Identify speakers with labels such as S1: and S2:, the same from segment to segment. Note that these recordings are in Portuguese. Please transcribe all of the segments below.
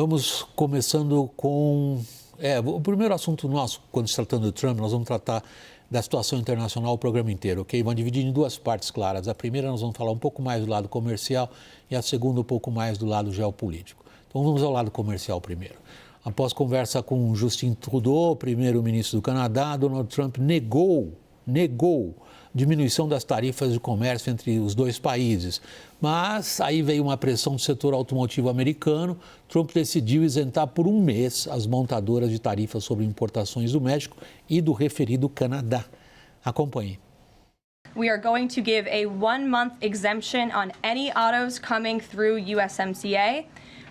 S1: Vamos começando com... o primeiro assunto nosso, quando se tratando do Trump, nós vamos tratar da situação internacional o programa inteiro, ok? Vamos dividir em duas partes claras. A primeira nós vamos falar um pouco mais do lado comercial e a segunda um pouco mais do lado geopolítico. Então vamos ao lado comercial primeiro. Após conversa com Justin Trudeau, primeiro-ministro do Canadá, Donald Trump negou diminuição das tarifas de comércio entre os dois países. Mas aí veio uma pressão do setor automotivo americano. Trump decidiu isentar por um mês as montadoras de tarifas sobre importações do México e do referido Canadá. Acompanhe.
S2: We are going to give a 1-month exemption on any autos coming through USMCA.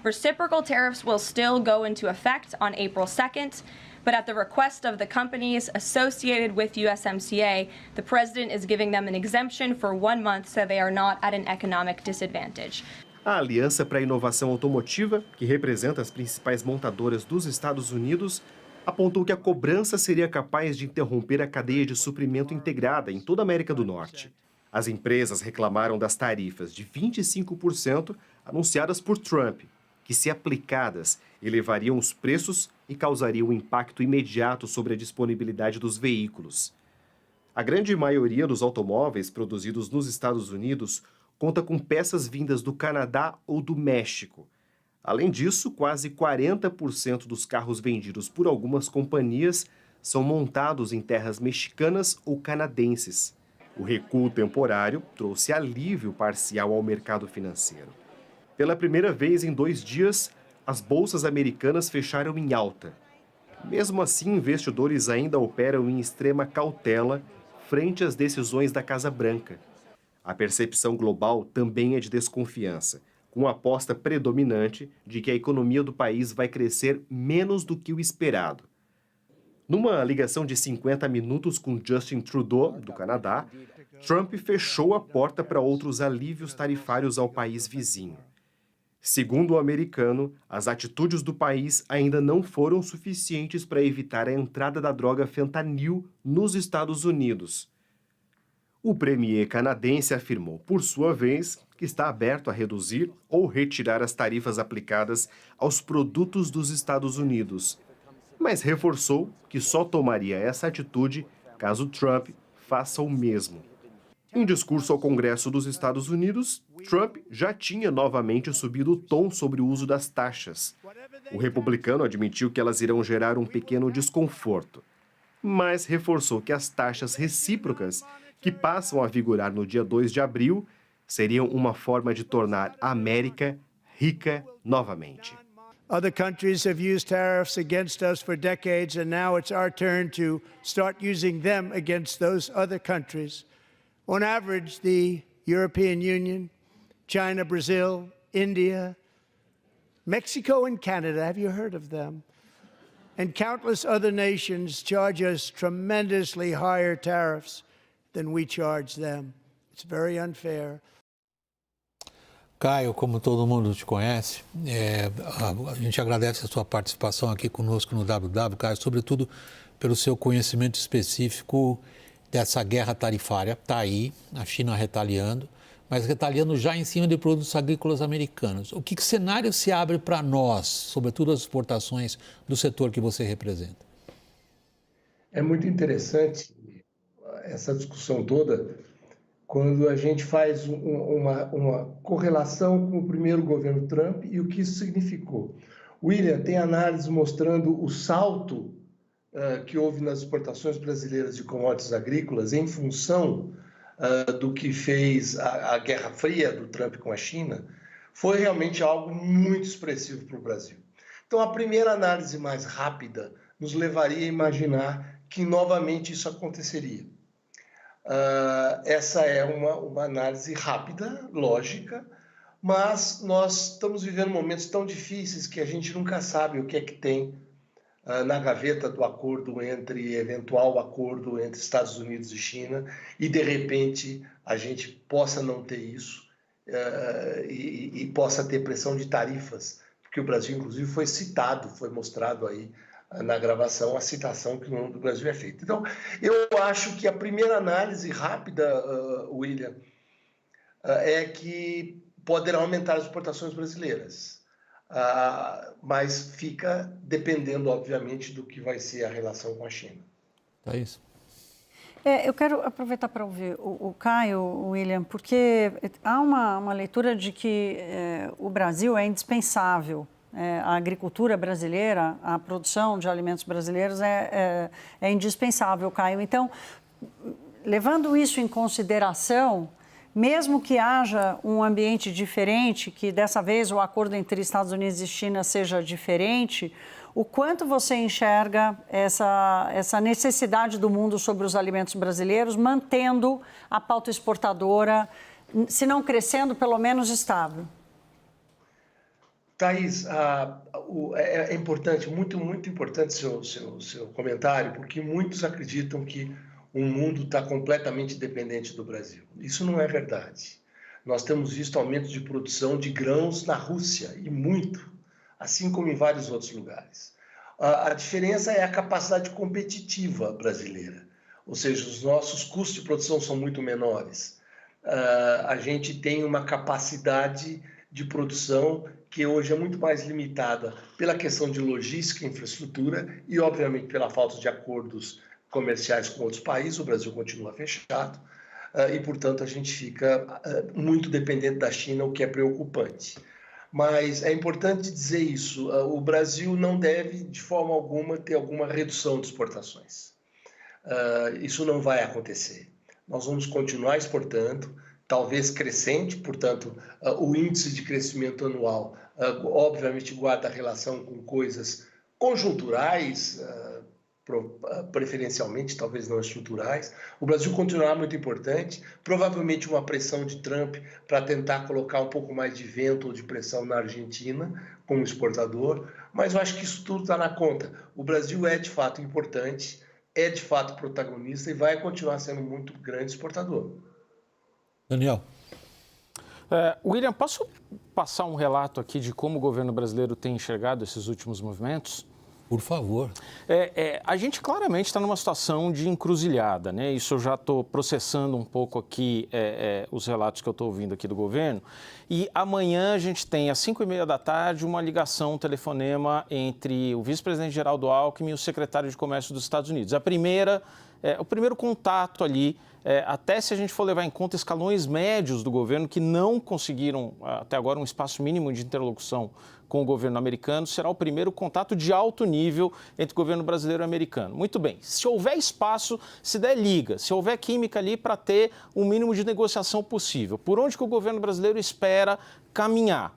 S2: Reciprocal tariffs will still go into effect on April 2nd. But at the request of the companies associated with USMCA, the president is giving them an exemption for 1 month so they are not at an economic disadvantage.
S3: A Aliança para a Inovação Automotiva, que representa as principais montadoras dos Estados Unidos, apontou que a cobrança seria capaz de interromper a cadeia de suprimento integrada em toda a América do Norte. As empresas reclamaram das tarifas de 25% anunciadas por Trump, que, se aplicadas, elevariam os preços e causariam um impacto imediato sobre a disponibilidade dos veículos. A grande maioria dos automóveis produzidos nos Estados Unidos conta com peças vindas do Canadá ou do México. Além disso, quase 40% dos carros vendidos por algumas companhias são montados em terras mexicanas ou canadenses. O recuo temporário trouxe alívio parcial ao mercado financeiro. Pela primeira vez em 2 dias, as bolsas americanas fecharam em alta. Mesmo assim, investidores ainda operam em extrema cautela frente às decisões da Casa Branca. A percepção global também é de desconfiança, com a aposta predominante de que a economia do país vai crescer menos do que o esperado. Numa ligação de 50 minutos com Justin Trudeau, do Canadá, Trump fechou a porta para outros alívios tarifários ao país vizinho. Segundo o americano, as atitudes do país ainda não foram suficientes para evitar a entrada da droga fentanil nos Estados Unidos. O premier canadense afirmou, por sua vez, que está aberto a reduzir ou retirar as tarifas aplicadas aos produtos dos Estados Unidos, mas reforçou que só tomaria essa atitude caso Trump faça o mesmo. Em discurso ao Congresso dos Estados Unidos, Trump já tinha novamente subido o tom sobre o uso das taxas. O republicano admitiu que elas irão gerar um pequeno desconforto, mas reforçou que as taxas recíprocas, que passam a vigorar no dia 2 de abril, seriam uma forma de tornar a América rica novamente.
S4: Other countries have used tariffs against us for decades, and now it's our turn to start using them against those other countries. On average, the European Union, China, Brazil, India, Mexico and Canada, have you heard of them? And countless other nations charge us tremendously higher tariffs than we charge them. It's very unfair.
S1: Caio, como todo mundo te conhece, a gente agradece a sua participação aqui conosco no WW, Caio, sobretudo pelo seu conhecimento específico dessa guerra tarifária. Está aí, a China retaliando, mas retaliando já em cima de produtos agrícolas americanos. O que cenário se abre para nós, sobretudo as exportações do setor que você representa?
S5: É muito interessante essa discussão toda quando a gente faz uma correlação com o primeiro governo Trump e o que isso significou. William, tem análises mostrando o salto que houve nas exportações brasileiras de commodities agrícolas em função do que fez a Guerra Fria do Trump com a China, foi realmente algo muito expressivo para o Brasil. Então, a primeira análise mais rápida nos levaria a imaginar que novamente isso aconteceria. Essa é uma análise rápida, lógica, mas nós estamos vivendo momentos tão difíceis que a gente nunca sabe o que é que tem na gaveta do eventual acordo entre Estados Unidos e China, e de repente a gente possa não ter isso e possa ter pressão de tarifas, porque o Brasil inclusive foi citado, foi mostrado aí na gravação a citação que o nome do Brasil é feita. Então, eu acho que a primeira análise rápida, William, é que poderá aumentar as exportações brasileiras. mas fica dependendo, obviamente, do que vai ser a relação com a China.
S1: É isso.
S6: Eu quero aproveitar para ouvir o Caio, William, porque há uma leitura de que o Brasil é indispensável. A agricultura brasileira, a produção de alimentos brasileiros é indispensável, Caio. Então, levando isso em consideração, mesmo que haja um ambiente diferente, que dessa vez o acordo entre Estados Unidos e China seja diferente, o quanto você enxerga essa necessidade do mundo sobre os alimentos brasileiros, mantendo a pauta exportadora, se não crescendo, pelo menos estável?
S5: Thaís, é importante, muito importante seu comentário, porque muitos acreditam que o mundo está completamente dependente do Brasil. Isso não é verdade. Nós temos visto aumento de produção de grãos na Rússia, e muito, assim como em vários outros lugares. A diferença é a capacidade competitiva brasileira, ou seja, os nossos custos de produção são muito menores. A gente tem uma capacidade de produção que hoje é muito mais limitada pela questão de logística e infraestrutura e, obviamente, pela falta de acordos comerciais com outros países. O Brasil continua fechado e, portanto, a gente fica muito dependente da China, o que é preocupante. Mas é importante dizer isso, o Brasil não deve, de forma alguma, ter alguma redução de exportações. Isso não vai acontecer. Nós vamos continuar exportando, talvez crescente, portanto, o índice de crescimento anual, obviamente, guarda relação com coisas conjunturais, preferencialmente, talvez não estruturais. O Brasil continuará muito importante, provavelmente uma pressão de Trump para tentar colocar um pouco mais de vento ou de pressão na Argentina como exportador, mas eu acho que isso tudo está na conta. O Brasil é de fato importante, é de fato protagonista e vai continuar sendo muito grande exportador.
S1: Daniel.
S7: William, posso passar um relato aqui de como o governo brasileiro tem enxergado esses últimos movimentos?
S1: Por favor.
S7: A gente claramente está numa situação de encruzilhada, né? Isso eu já estou processando um pouco aqui os relatos que eu estou ouvindo aqui do governo. E amanhã a gente tem, às 5h30 da tarde, uma ligação, um telefonema entre o vice-presidente Geraldo Alckmin e o secretário de Comércio dos Estados Unidos. O primeiro contato ali, até se a gente for levar em conta escalões médios do governo que não conseguiram, até agora, um espaço mínimo de interlocução com o governo americano, será o primeiro contato de alto nível entre o governo brasileiro e americano. Muito bem, se houver espaço, se der liga, se houver química ali para ter o mínimo de negociação possível, por onde que o governo brasileiro espera caminhar?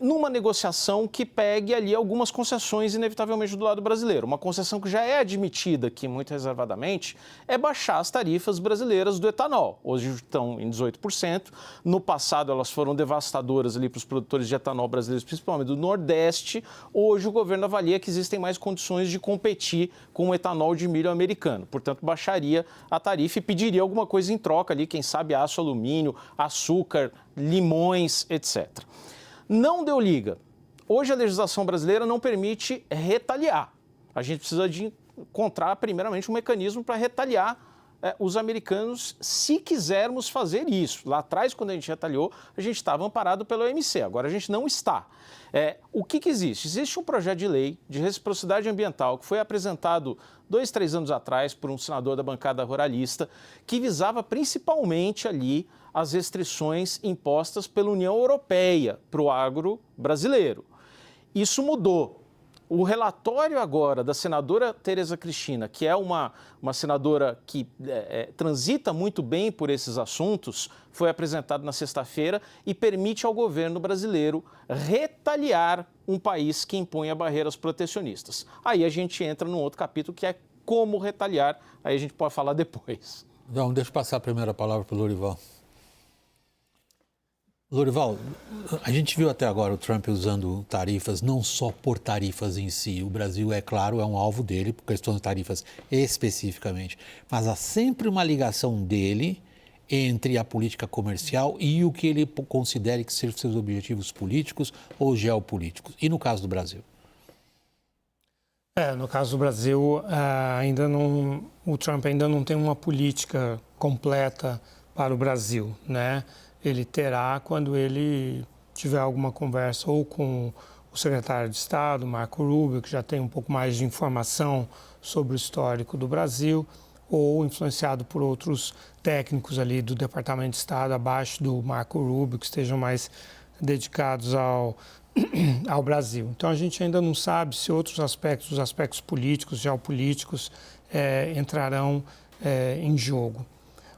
S7: Numa negociação que pegue ali algumas concessões, inevitavelmente, do lado brasileiro. Uma concessão que já é admitida aqui, muito reservadamente, é baixar as tarifas brasileiras do etanol. Hoje estão em 18%. No passado, elas foram devastadoras ali para os produtores de etanol brasileiros, principalmente do Nordeste. Hoje, o governo avalia que existem mais condições de competir com o etanol de milho americano. Portanto, baixaria a tarifa e pediria alguma coisa em troca ali, quem sabe aço, alumínio, açúcar, limões, etc. Não deu liga. Hoje a legislação brasileira não permite retaliar. A gente precisa de encontrar, primeiramente, um mecanismo para retaliar os americanos, se quisermos fazer isso. Lá atrás, quando a gente retaliou, a gente estava amparado pela OMC. Agora a gente não está. O que existe? Existe um projeto de lei de reciprocidade ambiental que foi apresentado 2, 3 anos atrás por um senador da bancada ruralista, que visava principalmente ali as restrições impostas pela União Europeia para o agro brasileiro. Isso mudou. O relatório agora da senadora Tereza Cristina, que é uma senadora que transita muito bem por esses assuntos, foi apresentado na sexta-feira e permite ao governo brasileiro retaliar um país que impunha barreiras protecionistas. Aí a gente entra num outro capítulo que é como retaliar, aí a gente pode falar depois.
S1: Então, deixa eu passar a primeira palavra para o Lorival. Lorival, a gente viu até agora o Trump usando tarifas, não só por tarifas em si. O Brasil, é claro, é um alvo dele, por questão de tarifas especificamente. Mas há sempre uma ligação dele entre a política comercial e o que ele considere que sejam seus objetivos políticos ou geopolíticos. E no caso do Brasil?
S8: No caso do Brasil, o Trump ainda não tem uma política completa para o Brasil, né? Ele terá quando ele tiver alguma conversa ou com o secretário de Estado, Marco Rubio, que já tem um pouco mais de informação sobre o histórico do Brasil, ou influenciado por outros técnicos ali do Departamento de Estado, abaixo do Marco Rubio, que estejam mais dedicados ao Brasil. Então, a gente ainda não sabe se outros aspectos, os aspectos políticos, geopolíticos, entrarão em jogo.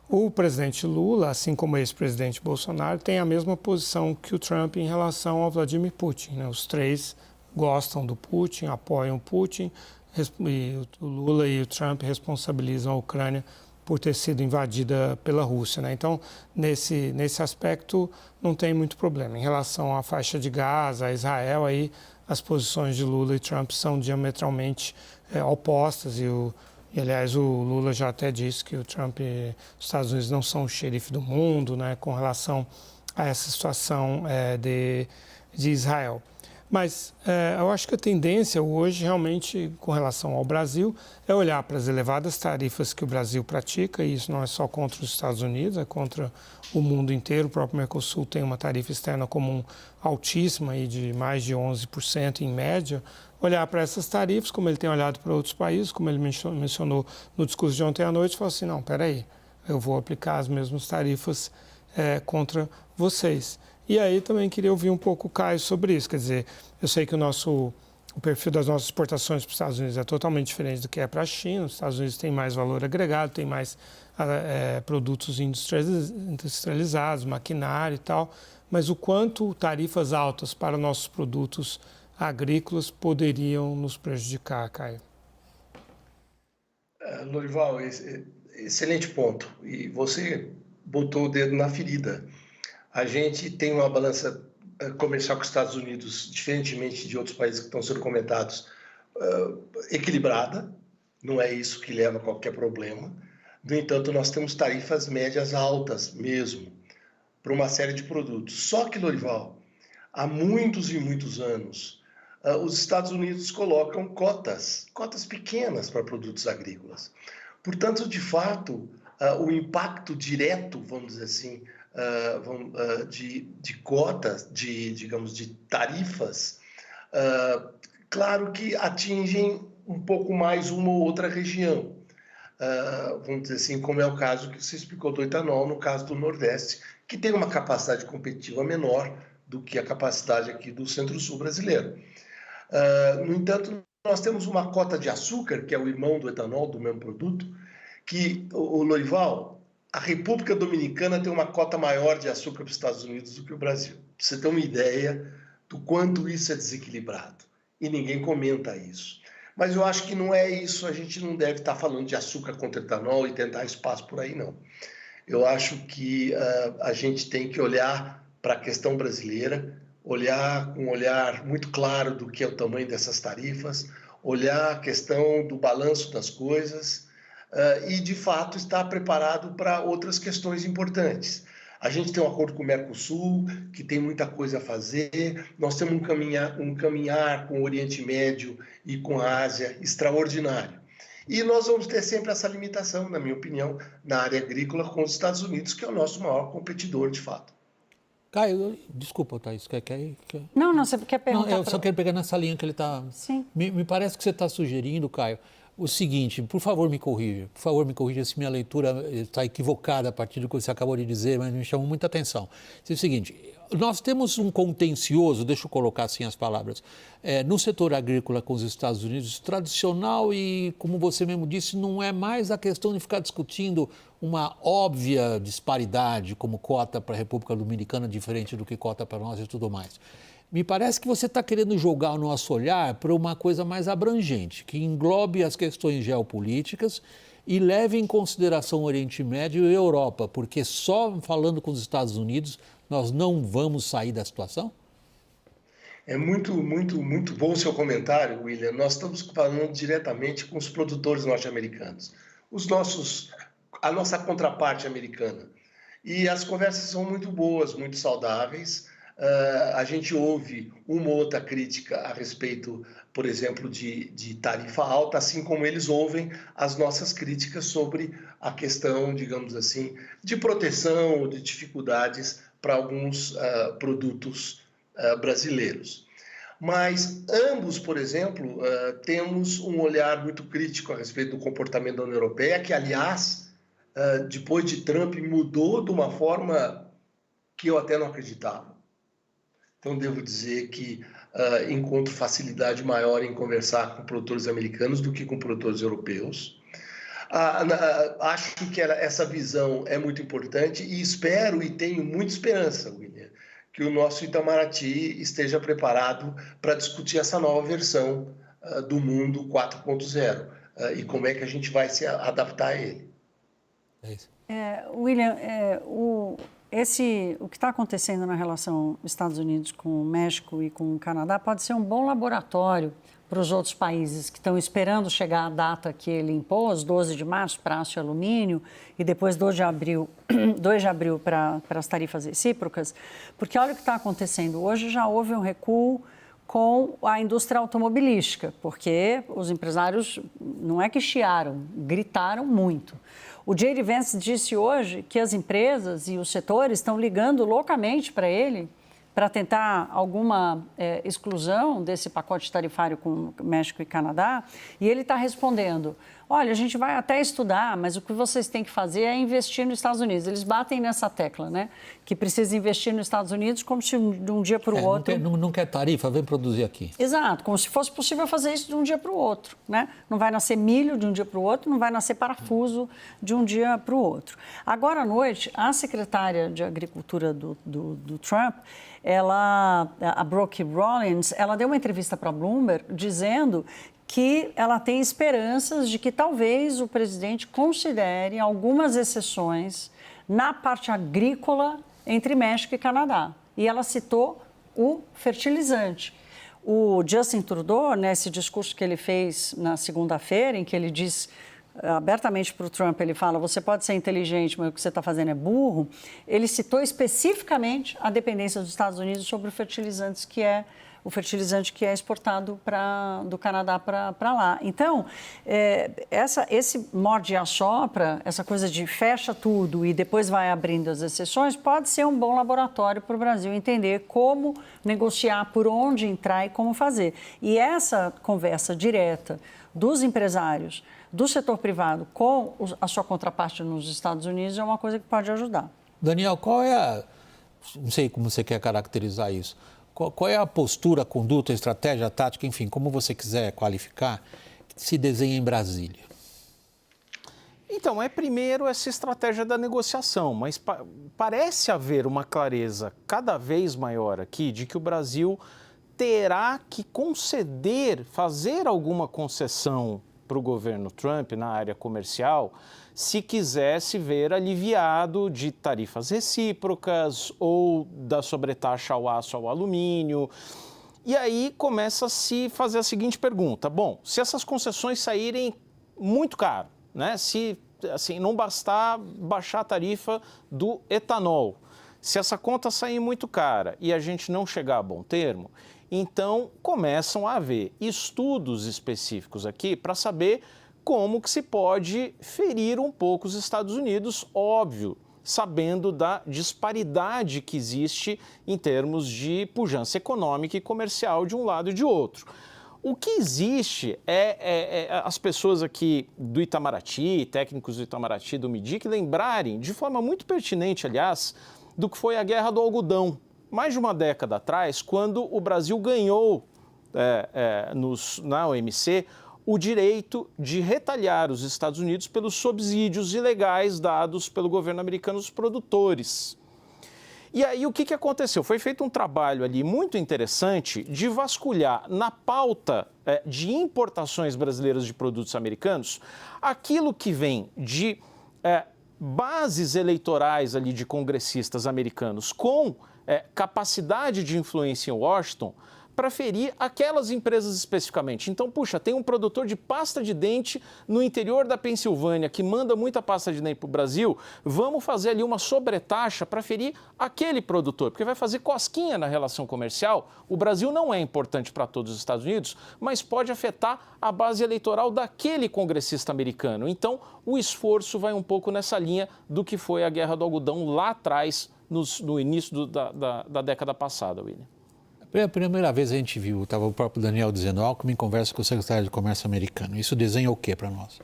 S8: O presidente Lula, assim como o ex-presidente Bolsonaro, tem a mesma posição que o Trump em relação ao Vladimir Putin, né? Os três gostam do Putin, apoiam o Putin, e o Lula e o Trump responsabilizam a Ucrânia por ter sido invadida pela Rússia, né? Então, nesse aspecto, não tem muito problema. Em relação à faixa de Gaza, a Israel, aí as posições de Lula e Trump são diametralmente opostas e, aliás, o Lula já até disse que o Trump e os Estados Unidos não são o xerife do mundo, né, com relação a essa situação de Israel. Mas eu acho que a tendência hoje, realmente, com relação ao Brasil, é olhar para as elevadas tarifas que o Brasil pratica, e isso não é só contra os Estados Unidos, é contra o mundo inteiro. O próprio Mercosul tem uma tarifa externa comum altíssima, aí de mais de 11% em média. Olhar para essas tarifas, como ele tem olhado para outros países, como ele mencionou no discurso de ontem à noite, e falar assim, não, espera aí, eu vou aplicar as mesmas tarifas contra vocês. E aí também queria ouvir um pouco o Caio sobre isso. Quer dizer, eu sei que o perfil das nossas exportações para os Estados Unidos é totalmente diferente do que é para a China. Os Estados Unidos têm mais valor agregado, tem mais produtos industrializados, maquinário e tal. Mas o quanto tarifas altas para nossos produtos agrícolas poderiam nos prejudicar, Caio?
S5: Lorival, excelente ponto. E você botou o dedo na ferida. A gente tem uma balança comercial com os Estados Unidos, diferentemente de outros países que estão sendo comentados, equilibrada. Não é isso que leva a qualquer problema. No entanto, nós temos tarifas médias altas mesmo, para uma série de produtos. Só que, Lorival, há muitos e muitos anos, os Estados Unidos colocam cotas pequenas para produtos agrícolas. Portanto, de fato, o impacto direto, vamos dizer assim, de cotas, digamos, de tarifas, claro que atingem um pouco mais uma ou outra região. Vamos dizer assim, como é o caso que você explicou do etanol, no caso do Nordeste, que tem uma capacidade competitiva menor do que a capacidade aqui do Centro-Sul brasileiro. No entanto, nós temos uma cota de açúcar, que é o irmão do etanol, do mesmo produto, que, o Lorival, a República Dominicana tem uma cota maior de açúcar para os Estados Unidos do que o Brasil. Pra você ter uma ideia do quanto isso é desequilibrado. E ninguém comenta isso. Mas eu acho que não é isso, a gente não deve estar falando de açúcar contra etanol e tentar espaço por aí, não. Eu acho que a gente tem que olhar para a questão brasileira, olhar com um olhar muito claro do que é o tamanho dessas tarifas, olhar a questão do balanço das coisas e, de fato, estar preparado para outras questões importantes. A gente tem um acordo com o Mercosul, que tem muita coisa a fazer. Nós temos um caminhar com o Oriente Médio e com a Ásia extraordinário. E nós vamos ter sempre essa limitação, na minha opinião, na área agrícola com os Estados Unidos, que é o nosso maior competidor, de fato.
S1: Caio, desculpa, Thaís, quer...
S6: Não, você quer perguntar...
S1: Não, eu só quero pegar nessa linha que ele está...
S6: Sim.
S1: Me parece que você está sugerindo, Caio, o seguinte, por favor me corrija se minha leitura está equivocada a partir do que você acabou de dizer, mas me chamou muita atenção. É o seguinte, nós temos um contencioso, deixa eu colocar assim as palavras, no setor agrícola com os Estados Unidos, tradicional e, como você mesmo disse, não é mais a questão de ficar discutindo uma óbvia disparidade, como cota para a República Dominicana, diferente do que cota para nós e tudo mais. Me parece que você está querendo jogar o nosso olhar para uma coisa mais abrangente, que englobe as questões geopolíticas e leve em consideração o Oriente Médio e a Europa, porque só falando com os Estados Unidos nós não vamos sair da situação?
S5: É muito bom o seu comentário, William. Nós estamos falando diretamente com os produtores norte-americanos, a nossa contraparte americana. E as conversas são muito boas, muito saudáveis. A gente ouve uma ou outra crítica a respeito, por exemplo, de tarifa alta, assim como eles ouvem as nossas críticas sobre a questão, digamos assim, de proteção ou de dificuldades para alguns produtos brasileiros. Mas ambos, por exemplo, temos um olhar muito crítico a respeito do comportamento da União Europeia, que, aliás, depois de Trump, mudou de uma forma que eu até não acreditava. Então, devo dizer que encontro facilidade maior em conversar com produtores americanos do que com produtores europeus. Acho que essa visão é muito importante e espero e tenho muita esperança, William, que o nosso Itamaraty esteja preparado para discutir essa nova versão do mundo 4.0 e como é que a gente vai se adaptar a ele.
S1: É isso.
S6: William, o que está acontecendo na relação Estados Unidos com o México e com o Canadá pode ser um bom laboratório para os outros países que estão esperando chegar a data que ele impôs, 12 de março para aço e alumínio, e depois 2 de abril para as tarifas recíprocas, porque olha o que está acontecendo. Hoje já houve um recuo com a indústria automobilística, porque os empresários não é que chiaram, gritaram muito. O J.D. Vance disse hoje que as empresas e os setores estão ligando loucamente para ele para tentar alguma exclusão desse pacote tarifário com México e Canadá, e ele está respondendo, olha, a gente vai até estudar, mas o que vocês têm que fazer é investir nos Estados Unidos. Eles batem nessa tecla, né? Que precisa investir nos Estados Unidos como se de um dia para o outro...
S1: Não quer tarifa, vem produzir aqui.
S6: Exato, como se fosse possível fazer isso de um dia para o outro, né? Não vai nascer milho de um dia para o outro, não vai nascer parafuso de um dia para o outro. Agora à noite, a secretária de Agricultura do Trump, a Brooke Rollins, ela deu uma entrevista para a Bloomberg dizendo que ela tem esperanças de que talvez o presidente considere algumas exceções na parte agrícola entre México e Canadá. E ela citou o fertilizante. O Justin Trudeau, nesse discurso que ele fez na segunda-feira, em que ele diz abertamente para o Trump, ele fala, você pode ser inteligente, mas o que você está fazendo é burro, ele citou especificamente a dependência dos Estados Unidos sobre o fertilizante que é exportado do Canadá para lá. Então, esse morde e assopra, essa coisa de fecha tudo e depois vai abrindo as exceções, pode ser um bom laboratório para o Brasil entender como negociar, por onde entrar e como fazer. E essa conversa direta dos empresários, do setor privado com a sua contraparte nos Estados Unidos é uma coisa que pode ajudar.
S1: Daniel, não sei como você quer caracterizar isso, qual é a postura, a conduta, a estratégia, a tática, enfim, como você quiser qualificar, que se desenha em Brasília?
S7: Então, primeiro essa estratégia da negociação, mas parece haver uma clareza cada vez maior aqui de que o Brasil terá que fazer alguma concessão para o governo Trump na área comercial, se quiser se ver aliviado de tarifas recíprocas ou da sobretaxa ao aço ao alumínio. E aí começa a se fazer a seguinte pergunta, bom, se essas concessões saírem muito caro, né? Se assim, não bastar baixar a tarifa do etanol, se essa conta sair muito cara e a gente não chegar a bom termo, então começam a haver estudos específicos aqui para saber como que se pode ferir um pouco os Estados Unidos, óbvio, sabendo da disparidade que existe em termos de pujança econômica e comercial de um lado e de outro. O que existe as pessoas aqui do Itamaraty, técnicos do Itamaraty, do MIDIC, lembrarem, de forma muito pertinente, aliás, do que foi a Guerra do Algodão. Mais de uma década atrás, quando o Brasil ganhou na OMC o direito de retalhar os Estados Unidos pelos subsídios ilegais dados pelo governo americano aos produtores. E aí o que aconteceu? Foi feito um trabalho ali muito interessante de vasculhar na pauta de importações brasileiras de produtos americanos aquilo que vem de bases eleitorais ali de congressistas americanos com capacidade de influência em Washington para ferir aquelas empresas especificamente. Então, puxa, tem um produtor de pasta de dente no interior da Pensilvânia que manda muita pasta de dente para o Brasil, vamos fazer ali uma sobretaxa para ferir aquele produtor, porque vai fazer cosquinha na relação comercial. O Brasil não é importante para todos os Estados Unidos, mas pode afetar a base eleitoral daquele congressista americano. Então, o esforço vai um pouco nessa linha do que foi a Guerra do Algodão lá atrás, no início da década passada, William.
S1: Pela primeira vez a gente viu, estava o próprio Daniel dizendo, Alckmin conversa com o secretário de Comércio americano. Isso desenha o quê para nós?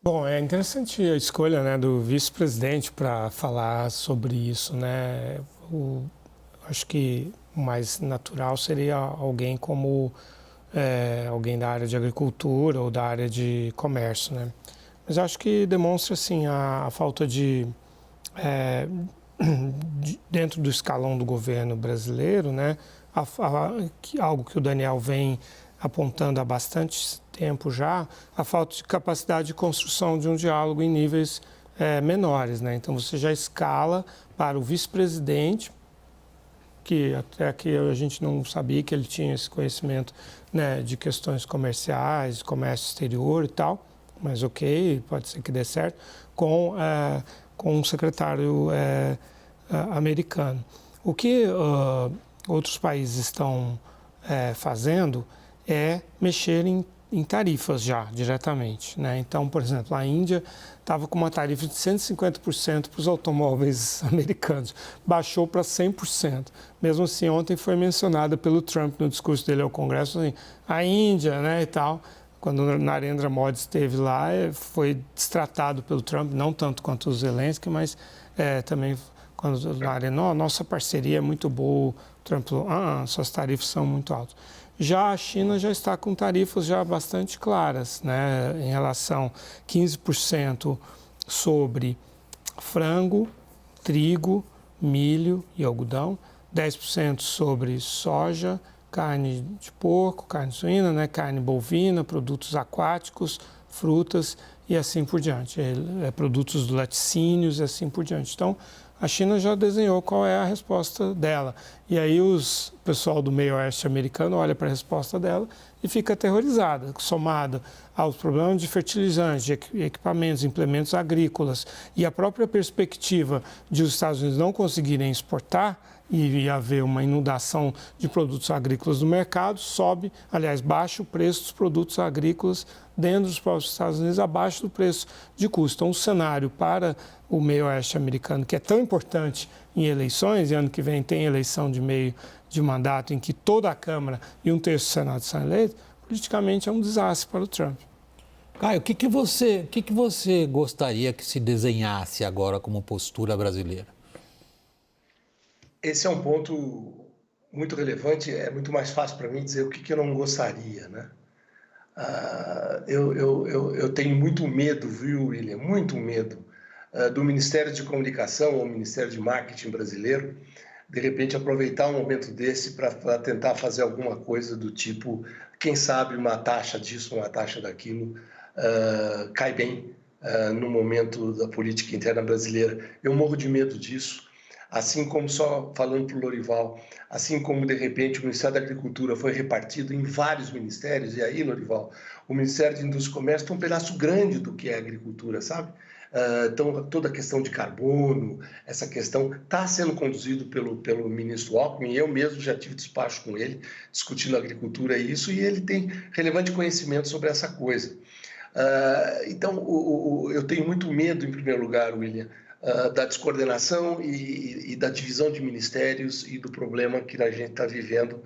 S8: Bom, é interessante a escolha, né, do vice-presidente para falar sobre isso, né? Acho que o mais natural seria alguém como alguém da área de agricultura ou da área de comércio, né? Mas acho que demonstra, assim, a falta dentro do escalão do governo brasileiro, né? Algo que o Daniel vem apontando há bastante tempo já, a falta de capacidade de construção de um diálogo em níveis menores, né? Então você já escala para o vice-presidente, que até que a gente não sabia que ele tinha esse conhecimento, né, de questões comerciais, comércio exterior e tal, mas ok, pode ser que dê certo, com um secretário americano. O que outros países estão fazendo é mexer em tarifas já, diretamente, né? Então, por exemplo, a Índia estava com uma tarifa de 150% para os automóveis americanos, baixou para 100%. Mesmo assim, ontem foi mencionada pelo Trump no discurso dele ao Congresso, assim, a Índia, né, e tal. Quando o Narendra Modi esteve lá, foi destratado pelo Trump, não tanto quanto o Zelensky, mas também quando o Narendra, nossa parceria é muito boa, o Trump falou, suas tarifas são muito altas. Já a China já está com tarifas já bastante claras, né, em relação 15% sobre frango, trigo, milho e algodão, 10% sobre soja, carne de porco, carne suína, né, carne bovina, produtos aquáticos, frutas e assim por diante, produtos do laticínios e assim por diante. Então, a China já desenhou qual é a resposta dela. E aí o pessoal do meio oeste americano olha para a resposta dela e fica aterrorizada, somado aos problemas de fertilizantes, de equipamentos, implementos agrícolas e a própria perspectiva de os Estados Unidos não conseguirem exportar e haver uma inundação de produtos agrícolas no mercado, baixa o preço dos produtos agrícolas dentro dos próprios Estados Unidos, abaixo do preço de custo. Então, o cenário para o meio oeste americano, que é tão importante em eleições, e ano que vem tem eleição de meio de mandato em que toda a Câmara e um terço do Senado são eleitos, politicamente é um desastre para o Trump.
S1: Caio, o que você gostaria que se desenhasse agora como postura brasileira?
S5: Esse é um ponto muito relevante, é muito mais fácil para mim dizer o que eu não gostaria, né? Eu tenho muito medo, viu, William? Muito medo do Ministério de Comunicação ou Ministério de Marketing brasileiro, de repente aproveitar um momento desse para tentar fazer alguma coisa do tipo, quem sabe uma taxa disso, uma taxa daquilo, cai bem no momento da política interna brasileira. Eu morro de medo disso. Assim como, só falando para o Lorival, assim como de repente o Ministério da Agricultura foi repartido em vários ministérios, e aí, Lorival, o Ministério de Indústria e Comércio tem um pedaço grande do que é a agricultura, sabe? Então, toda a questão de carbono, essa questão está sendo conduzido pelo ministro Alckmin, eu mesmo já tive despacho com ele, discutindo agricultura e isso, e ele tem relevante conhecimento sobre essa coisa. Então, eu tenho muito medo, em primeiro lugar, William, da descoordenação e da divisão de ministérios e do problema que a gente está vivendo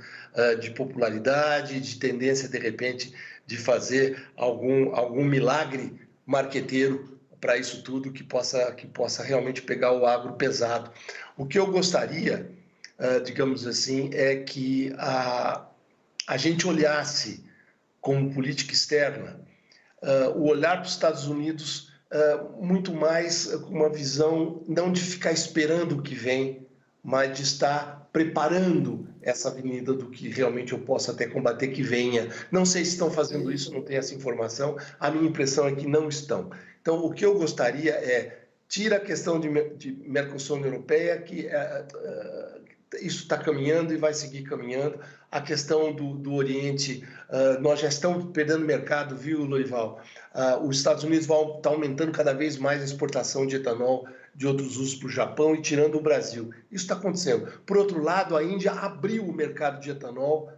S5: de popularidade, de tendência, de repente, de fazer algum milagre marqueteiro para isso tudo que possa realmente pegar o agro pesado. O que eu gostaria, digamos assim, é que a gente olhasse como política externa o olhar para os Estados Unidos muito mais com uma visão não de ficar esperando o que vem, mas de estar preparando essa avenida do que realmente eu posso até combater que venha. Não sei se estão fazendo isso, não tenho essa informação, a minha impressão é que não estão. Então, o que eu gostaria é, tira a questão de Mercosul União Europeia, que isso está caminhando e vai seguir caminhando. A questão do Oriente, nós já estamos perdendo mercado, viu, Lorival? Os Estados Unidos vão estar aumentando cada vez mais a exportação de etanol de outros usos para o Japão e tirando o Brasil. Isso está acontecendo. Por outro lado, a Índia abriu o mercado de etanol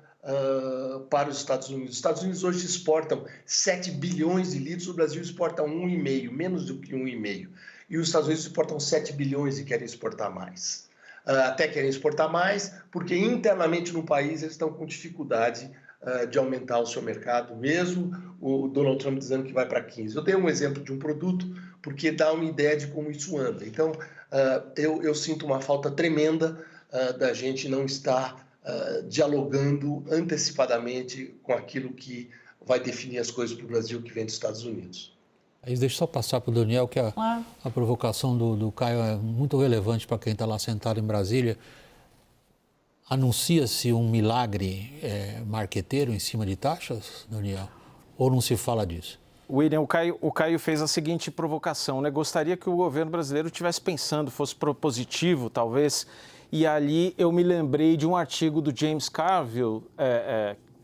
S5: para os Estados Unidos. Os Estados Unidos hoje exportam 7 bilhões de litros, o Brasil exporta 1,5, menos do que 1,5. E os Estados Unidos exportam 7 bilhões e querem exportar mais. até querem exportar mais, porque internamente no país eles estão com dificuldade de aumentar o seu mercado, mesmo o Donald Trump dizendo que vai para 15. Eu dei um exemplo de um produto, porque dá uma ideia de como isso anda. Então, eu sinto uma falta tremenda da gente não estar dialogando antecipadamente com aquilo que vai definir as coisas para o Brasil que vem dos Estados Unidos.
S1: Aí deixa eu só passar para o Daniel, que a provocação do Caio é muito relevante para quem está lá sentado em Brasília. Anuncia-se um milagre marqueteiro em cima de taxas, Daniel? Ou não se fala disso?
S7: William, o Caio fez a seguinte provocação, né? Gostaria que o governo brasileiro estivesse pensando, fosse propositivo, talvez, e ali eu me lembrei de um artigo do James Carville.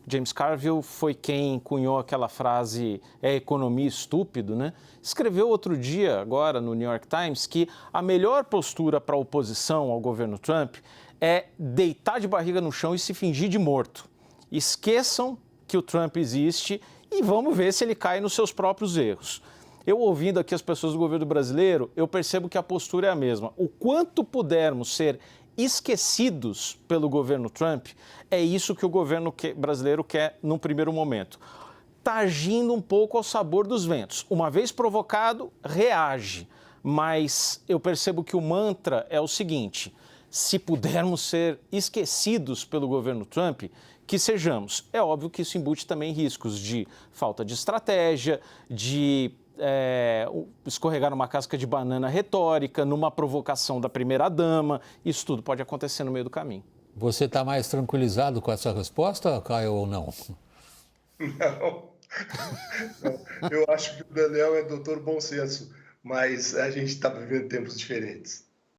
S7: James Carville foi quem cunhou aquela frase, economia estúpido, né? Escreveu outro dia, agora, no New York Times, que a melhor postura para a oposição ao governo Trump é deitar de barriga no chão e se fingir de morto. Esqueçam que o Trump existe e vamos ver se ele cai nos seus próprios erros. Eu ouvindo aqui as pessoas do governo brasileiro, eu percebo que a postura é a mesma. O quanto pudermos ser esquecidos pelo governo Trump, é isso que o governo brasileiro quer num primeiro momento. Está agindo um pouco ao sabor dos ventos. Uma vez provocado, reage. Mas eu percebo que o mantra é o seguinte: se pudermos ser esquecidos pelo governo Trump, que sejamos. É óbvio que isso embute também riscos de falta de estratégia, de escorregar numa casca de banana retórica, numa provocação da primeira-dama. Isso tudo pode acontecer no meio do caminho.
S1: Você está mais tranquilizado com essa resposta, Caio, ou não?
S5: Não. Eu acho que o Daniel é doutor bom senso, mas a gente está vivendo tempos diferentes.